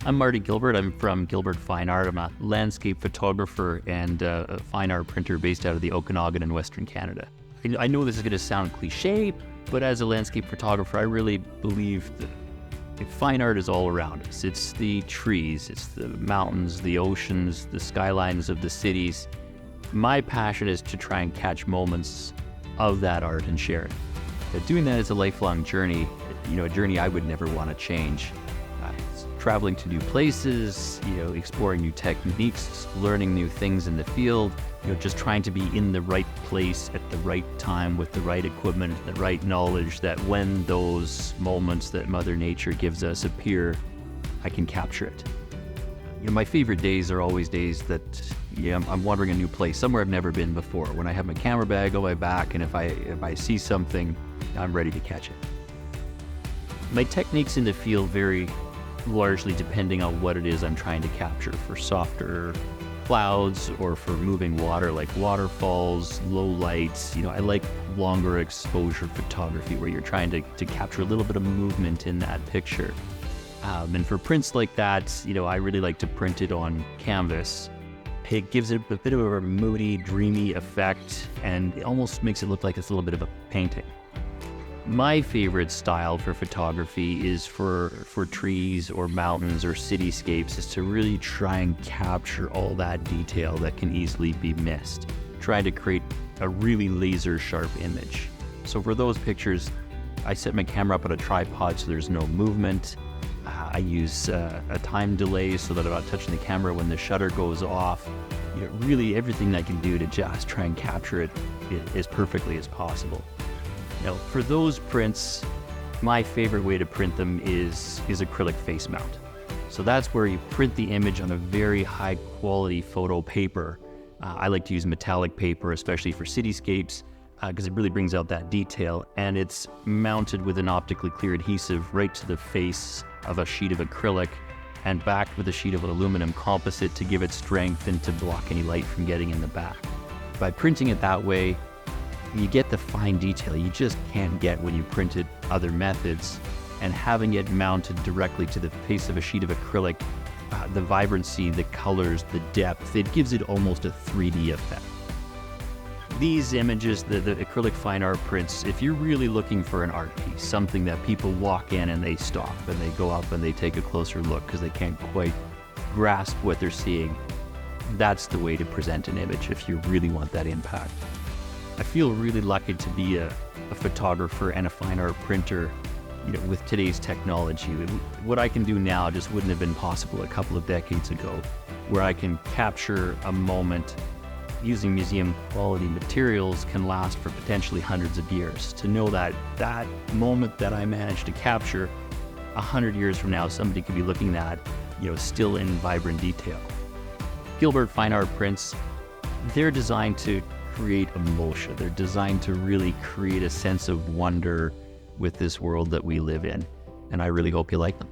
I'm Marty Gilbert. I'm from Gilbert Fine Art. I'm a landscape photographer and a fine art printer based out of the Okanagan in Western Canada. I know this is going to sound cliche, but as a landscape photographer, I really believe that fine art is all around us. It's the trees, it's the mountains, the oceans, the skylines of the cities. My passion is to try and catch moments of that art and share it. But doing that is a lifelong journey, a journey I would never want to change. Traveling to new places, exploring new techniques, learning new things in the field, just trying to be in the right place at the right time with the right equipment, the right knowledge, that when those moments that Mother Nature gives us appear, I can capture it. My favorite days are always days that I'm wandering a new place, somewhere I've never been before. When I have my camera bag on my back, and if I see something, I'm ready to catch it. My techniques in the field vary largely depending on what it is I'm trying to capture. For softer clouds or for moving water like waterfalls, low lights, I like longer exposure photography where you're trying to capture a little bit of movement in that picture. And for prints like that, I really like to print it on canvas. It gives it a bit of a moody, dreamy effect, and it almost makes it look like it's a little bit of a painting. My favorite style for photography is for trees or mountains or cityscapes, is to really try and capture all that detail that can easily be missed. Try to create a really laser sharp image. So for those pictures, I set my camera up on a tripod so there's no movement. I use a time delay so that I'm not touching the camera when the shutter goes off. Really everything I can do to just try and capture it as perfectly as possible. Now, for those prints, my favorite way to print them is acrylic face mount. So that's where you print the image on a very high quality photo paper. I like to use metallic paper, especially for cityscapes, because it really brings out that detail. And it's mounted with an optically clear adhesive right to the face of a sheet of acrylic and backed with a sheet of aluminum composite to give it strength and to block any light from getting in the back. By printing it that way, you get the fine detail you just can't get when you printed other methods, and having it mounted directly to the face of a sheet of acrylic, the vibrancy, the colors, the depth, it gives it almost a 3D effect. These images, the acrylic fine art prints, if you're really looking for an art piece, something that people walk in and they stop and they go up and they take a closer look because they can't quite grasp what they're seeing, that's the way to present an image if you really want that impact. I feel really lucky to be a photographer and a fine art printer, with today's technology. What I can do now just wouldn't have been possible a couple of decades ago, where I can capture a moment using museum quality materials can last for potentially hundreds of years. To know that that moment that I managed to capture 100 years from now, somebody could be looking at, still in vibrant detail. Gilbert fine art prints, they're designed to create emotion. They're designed to really create a sense of wonder with this world that we live in. And I really hope you like them.